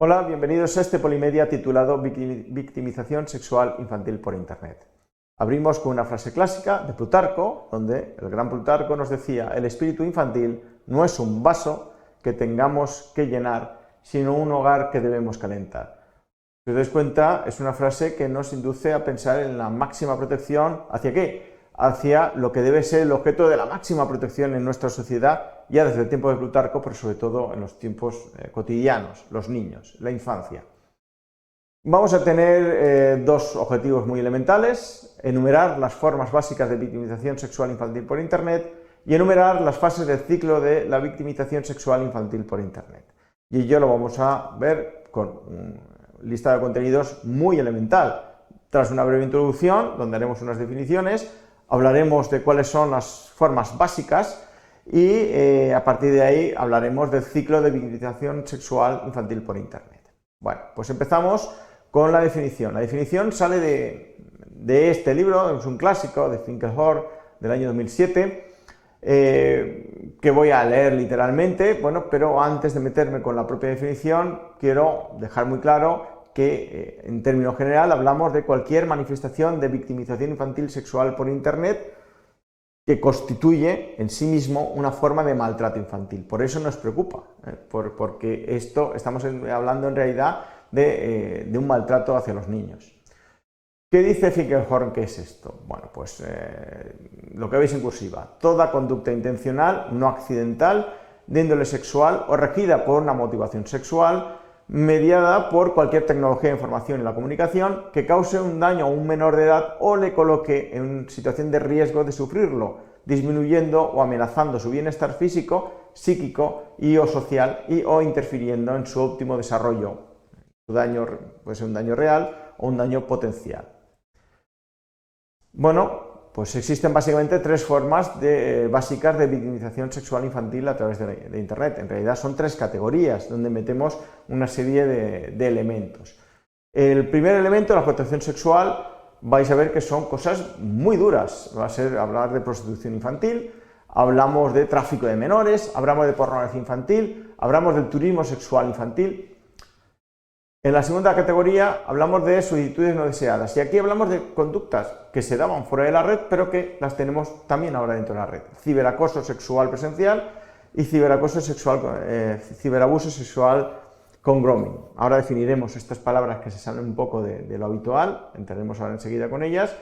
Hola, bienvenidos a este Polimedia titulado Victimización sexual infantil por Internet. Abrimos con una frase clásica de Plutarco, donde el gran Plutarco nos decía: el espíritu infantil no es un vaso que tengamos que llenar, sino un hogar que debemos calentar. Si os dais cuenta, es una frase que nos induce a pensar en la máxima protección. ¿Hacia qué? Hacia lo que debe ser el objeto de la máxima protección en nuestra sociedad, ya desde el tiempo de Plutarco, pero sobre todo en los tiempos cotidianos, los niños, la infancia. Vamos a tener dos objetivos muy elementales: enumerar las formas básicas de victimización sexual infantil por Internet y enumerar las fases del ciclo de la victimización sexual infantil por Internet. Y ello lo vamos a ver con una lista de contenidos muy elemental. Tras una breve introducción, donde haremos unas definiciones, hablaremos de cuáles son las formas básicas y a partir de ahí hablaremos del ciclo de victimización sexual infantil por Internet. Bueno, pues empezamos con la definición. La definición sale de este libro, es un clásico de Finkelhor del año 2007, que voy a leer literalmente. Bueno, pero antes de meterme con la propia definición, quiero dejar muy claro que en términos general hablamos de cualquier manifestación de victimización infantil sexual por Internet que constituye en sí mismo una forma de maltrato infantil. Por eso nos preocupa, porque estamos hablando en realidad de un maltrato hacia los niños. ¿Qué dice Finkelhor que es esto? Bueno, pues lo que veis en cursiva: toda conducta intencional, no accidental, de índole sexual o regida por una motivación sexual, mediada por cualquier tecnología de información y la comunicación que cause un daño a un menor de edad o le coloque en situación de riesgo de sufrirlo, disminuyendo o amenazando su bienestar físico, psíquico y o social o interfiriendo en su óptimo desarrollo. Su daño puede ser un daño real o un daño potencial. Bueno, pues existen básicamente tres formas básicas de victimización sexual infantil a través de Internet. En realidad son tres categorías donde metemos una serie de elementos. El primer elemento, la explotación sexual, vais a ver que son cosas muy duras. Va a ser hablar de prostitución infantil, hablamos de tráfico de menores, hablamos de pornografía infantil, hablamos del turismo sexual infantil. En la segunda categoría hablamos de solicitudes no deseadas, y aquí hablamos de conductas que se daban fuera de la red pero que las tenemos también ahora dentro de la red: ciberacoso sexual presencial y ciberabuso sexual con grooming. Ahora definiremos estas palabras que se salen un poco de lo habitual, entraremos ahora enseguida con ellas,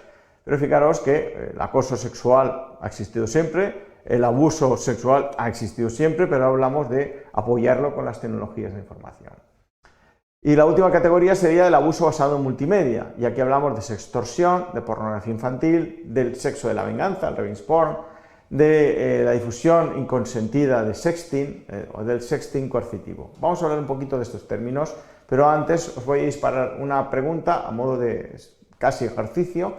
pero fijaros que el acoso sexual ha existido siempre, el abuso sexual ha existido siempre, pero hablamos de apoyarlo con las tecnologías de información. Y la última categoría sería el abuso basado en multimedia, y aquí hablamos de sextorsión, de pornografía infantil, del sexo de la venganza, el revenge porn, de la difusión inconsentida de sexting o del sexting coercitivo. Vamos a hablar un poquito de estos términos, pero antes os voy a disparar una pregunta a modo de casi ejercicio,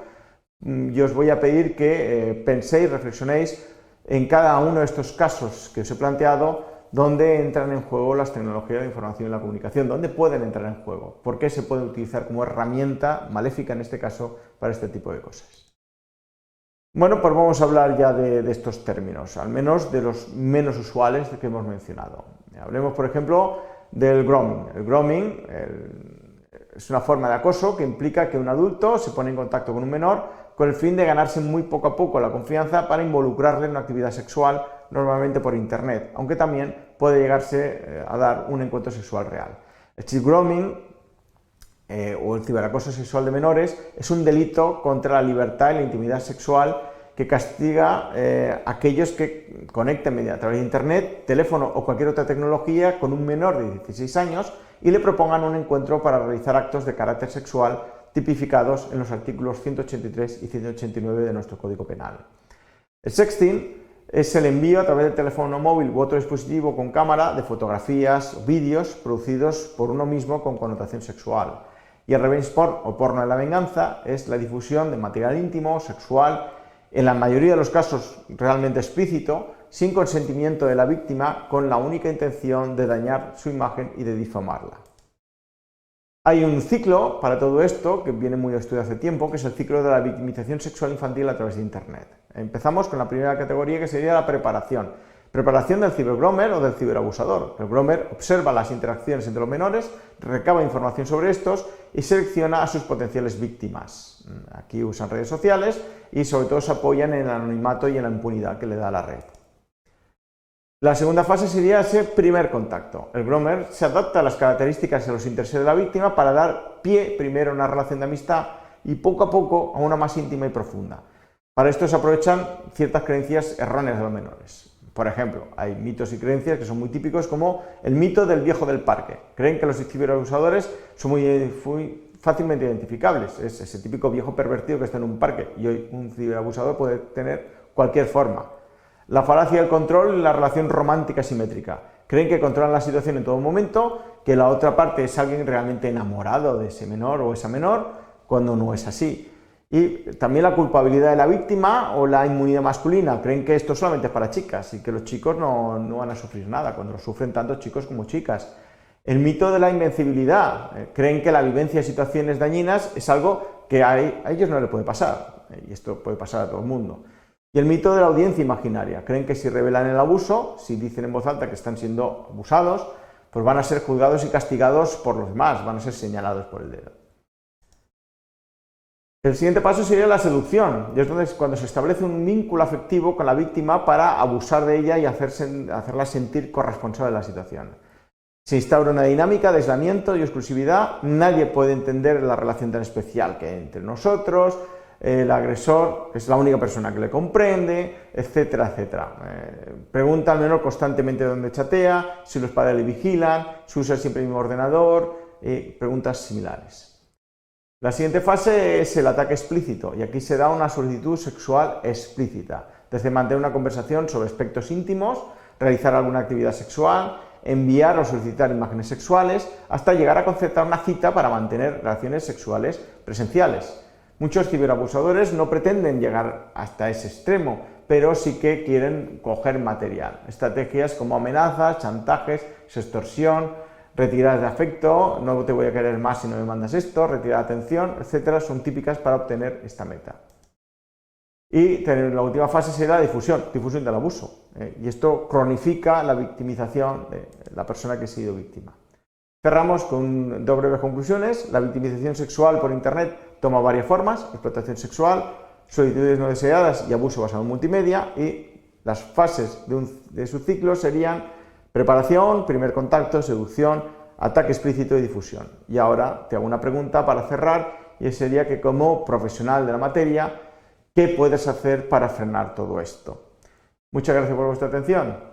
y os voy a pedir que penséis, reflexionéis en cada uno de estos casos que os he planteado. ¿Dónde entran en juego las tecnologías de información y la comunicación? ¿Dónde pueden entrar en juego? ¿Por qué se pueden utilizar como herramienta maléfica, en este caso, para este tipo de cosas? Bueno, pues vamos a hablar ya de estos términos, al menos de los menos usuales que hemos mencionado. Hablemos, por ejemplo, del grooming. El grooming es una forma de acoso que implica que un adulto se pone en contacto con un menor con el fin de ganarse muy poco a poco la confianza para involucrarle en una actividad sexual, normalmente por Internet, aunque también puede llegarse a dar un encuentro sexual real. El child grooming o el ciberacoso sexual de menores es un delito contra la libertad y la intimidad sexual que castiga a aquellos que conecten a través de Internet, teléfono o cualquier otra tecnología con un menor de 16 años y le propongan un encuentro para realizar actos de carácter sexual tipificados en los artículos 183 y 189 de nuestro Código Penal. El sexting es el envío a través del teléfono móvil u otro dispositivo con cámara de fotografías o vídeos producidos por uno mismo con connotación sexual. Y el revenge porn o porno de la venganza es la difusión de material íntimo, sexual, en la mayoría de los casos realmente explícito, sin consentimiento de la víctima, con la única intención de dañar su imagen y de difamarla. Hay un ciclo para todo esto que viene muy estudiado hace tiempo, que es el ciclo de la victimización sexual infantil a través de Internet. Empezamos con la primera categoría, que sería la preparación. Preparación del cibergromer o del ciberabusador. El gromer observa las interacciones entre los menores, recaba información sobre estos y selecciona a sus potenciales víctimas. Aquí usan redes sociales y sobre todo se apoyan en el anonimato y en la impunidad que le da la red. La segunda fase sería ese primer contacto. El gromer se adapta a las características y a los intereses de la víctima para dar pie primero a una relación de amistad y poco a poco a una más íntima y profunda. Para esto se aprovechan ciertas creencias erróneas de los menores. Por ejemplo, hay mitos y creencias que son muy típicos, como el mito del viejo del parque. Creen que los ciberabusadores son muy fácilmente identificables. Es ese típico viejo pervertido que está en un parque, y hoy un ciberabusador puede tener cualquier forma. La falacia del control y la relación romántica simétrica. Creen que controlan la situación en todo momento, que la otra parte es alguien realmente enamorado de ese menor o esa menor, cuando no es así. Y también la culpabilidad de la víctima o la inmunidad masculina. Creen que esto solamente es para chicas y que los chicos no van a sufrir nada, cuando lo sufren tanto chicos como chicas. El mito de la invencibilidad. Creen que la vivencia de situaciones dañinas es algo que a ellos no les puede pasar, y esto puede pasar a todo el mundo. Y el mito de la audiencia imaginaria. Creen que si revelan el abuso, si dicen en voz alta que están siendo abusados, pues van a ser juzgados y castigados por los demás, van a ser señalados por el dedo. El siguiente paso sería la seducción, y es cuando se establece un vínculo afectivo con la víctima para abusar de ella y hacerla sentir corresponsable de la situación. Se instaura una dinámica de aislamiento y exclusividad. Nadie puede entender la relación tan especial que hay entre nosotros, el agresor es la única persona que le comprende, etcétera, etcétera. Pregunta al menor constantemente dónde chatea, si los padres le vigilan, si usa siempre el mismo ordenador, preguntas similares. La siguiente fase es el ataque explícito, y aquí se da una solicitud sexual explícita, desde mantener una conversación sobre aspectos íntimos, realizar alguna actividad sexual, enviar o solicitar imágenes sexuales, hasta llegar a concertar una cita para mantener relaciones sexuales presenciales. Muchos ciberabusadores no pretenden llegar hasta ese extremo, pero sí que quieren coger material. Estrategias como amenazas, chantajes, extorsión, retiradas de afecto, no te voy a querer más si no me mandas esto, retirada de atención, etcétera, son típicas para obtener esta meta. Y la última fase será la difusión del abuso. Y esto cronifica la victimización de la persona que ha sido víctima. Cerramos con dos breves conclusiones. La victimización sexual por Internet toma varias formas: explotación sexual, solicitudes no deseadas y abuso basado en multimedia. Y las fases de su ciclo serían preparación, primer contacto, seducción, ataque explícito y difusión. Y ahora te hago una pregunta para cerrar, y sería que, como profesional de la materia, ¿qué puedes hacer para frenar todo esto? Muchas gracias por vuestra atención.